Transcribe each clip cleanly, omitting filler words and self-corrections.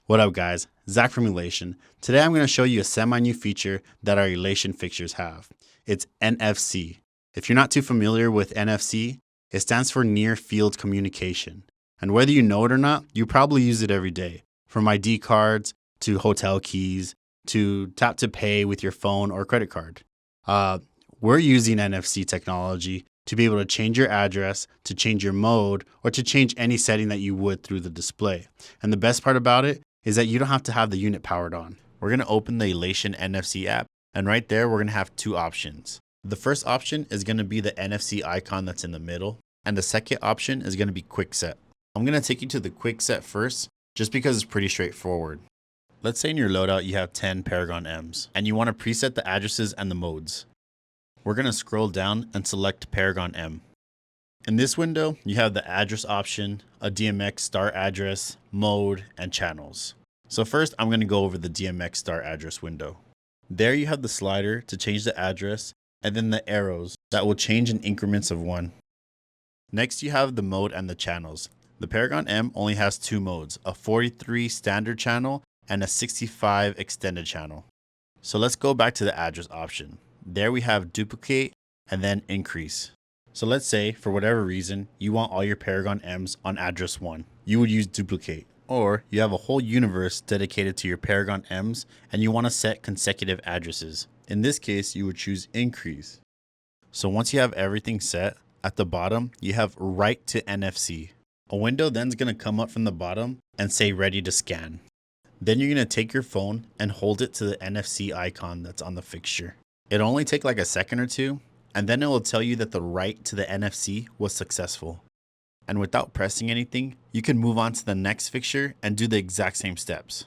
What up guys, Zach from Elation. Today I'm going to show you a semi-new feature that our Elation fixtures have. It's NFC. If you're not too familiar with NFC, it stands for Near Field Communication. And whether you know it or not, you probably use it every day. From ID cards, to hotel keys, to tap to pay with your phone or credit card. We're using NFC technology to be able to change your address, to change your mode, or to change any setting that you would through the display. And the best part about it is that you don't have to have the unit powered on. We're going to open the Elation NFC app, and right there we're going to have two options. The first option is going to be the NFC icon that's in the middle, and the second option is going to be Quick Set. I'm going to take you to the Quick Set first, just because it's pretty straightforward. Let's say in your loadout you have 10 Paragon M's, and you want to preset the addresses and the modes. We're going to scroll down and select Paragon M. In this window, you have the address option, a DMX star address, mode, and channels. So first, I'm going to go over the DMX star address window. There you have the slider to change the address, and then the arrows that will change in increments of 1. Next, you have the mode and the channels. The Paragon M only has two modes, a 43 standard channel and a 65 extended channel. So let's go back to the address option. There we have duplicate and then increase. So let's say for whatever reason, you want all your Paragon M's on address 1. You would use duplicate. Or you have a whole universe dedicated to your Paragon M's and you want to set consecutive addresses. In this case, you would choose increase. So once you have everything set, at the bottom, you have write to NFC. A window then is going to come up from the bottom and say ready to scan. Then you're going to take your phone and hold it to the NFC icon that's on the fixture. It'll only take like a second or two, and then it will tell you that the write to the NFC was successful. And without pressing anything, you can move on to the next fixture and do the exact same steps.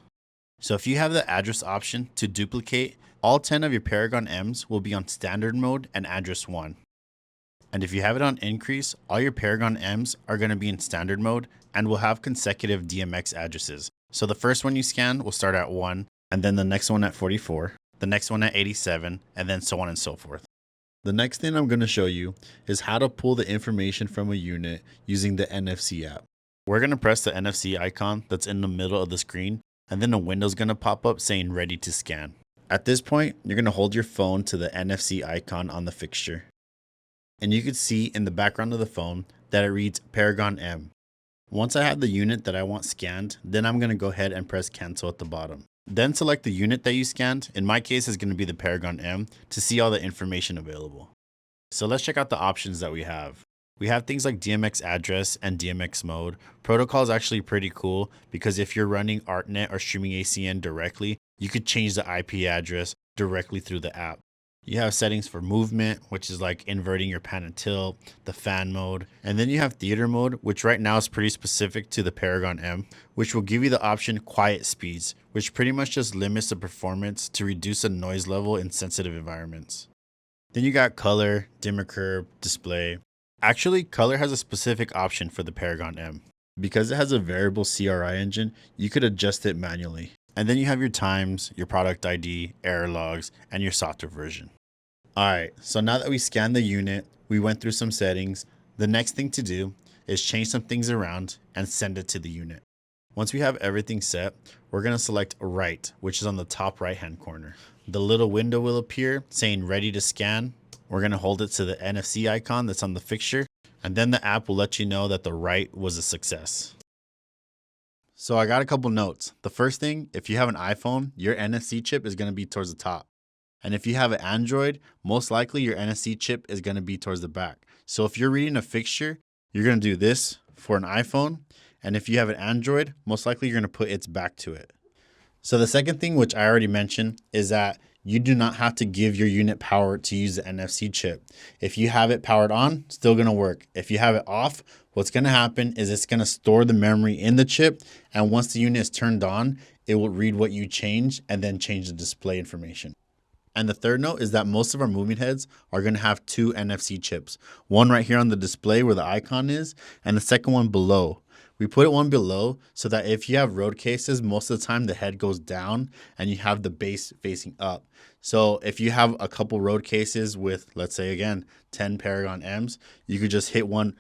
So if you have the address option to duplicate, all 10 of your Paragon M's will be on standard mode and address 1. And if you have it on increase, all your Paragon M's are going to be in standard mode and will have consecutive DMX addresses. So the first one you scan will start at 1, and then the next one at 44, the next one at 87, and then so on and so forth. The next thing I'm going to show you is how to pull the information from a unit using the NFC app. We're going to press the NFC icon that's in the middle of the screen, and then a window is going to pop up saying ready to scan. At this point, you're going to hold your phone to the NFC icon on the fixture. And you can see in the background of the phone that it reads Paragon M. Once I have the unit that I want scanned, then I'm going to go ahead and press cancel at the bottom. Then select the unit that you scanned. In my case, it's going to be the Paragon M to see all the information available. So let's check out the options that we have. We have things like DMX address and DMX mode. Protocol is actually pretty cool because if you're running ArtNet or streaming ACN directly, you could change the IP address directly through the app. You have settings for movement, which is like inverting your pan and tilt, the fan mode. And then you have theater mode, which right now is pretty specific to the Paragon M, which will give you the option quiet speeds, which pretty much just limits the performance to reduce the noise level in sensitive environments. Then you got color, dimmer curve, display. Actually, color has a specific option for the Paragon M. Because it has a variable CRI engine, you could adjust it manually. And then you have your times, your product ID, error logs, and your software version. Alright, so now that we scanned the unit, we went through some settings, the next thing to do is change some things around and send it to the unit. Once we have everything set, we're going to select write, which is on the top right hand corner. The little window will appear saying ready to scan. We're going to hold it to the NFC icon that's on the fixture, and then the app will let you know that the write was a success. So I got a couple notes. The first thing, if you have an iPhone, your NFC chip is going to be towards the top. And if you have an Android, most likely your NFC chip is going to be towards the back. So if you're reading a fixture, you're going to do this for an iPhone. And if you have an Android, most likely you're going to put its back to it. So the second thing, which I already mentioned, is that you do not have to give your unit power to use the NFC chip. If you have it powered on, still going to work. If you have it off, what's going to happen is it's going to store the memory in the chip. And once the unit is turned on, it will read what you changed and then change the display information. And the third note is that most of our moving heads are going to have two NFC chips. One right here on the display where the icon is, and the second one below. We put it one below so that if you have road cases, most of the time the head goes down and you have the base facing up. So if you have a couple road cases with, let's say again, 10 Paragon M's, you could just hit one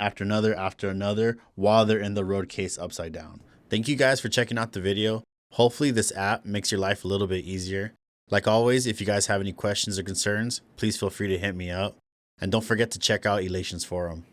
after another while they're in the road case upside down. Thank you guys for checking out the video. Hopefully this app makes your life a little bit easier. Like always, if you guys have any questions or concerns, please feel free to hit me up. And don't forget to check out Elations forum.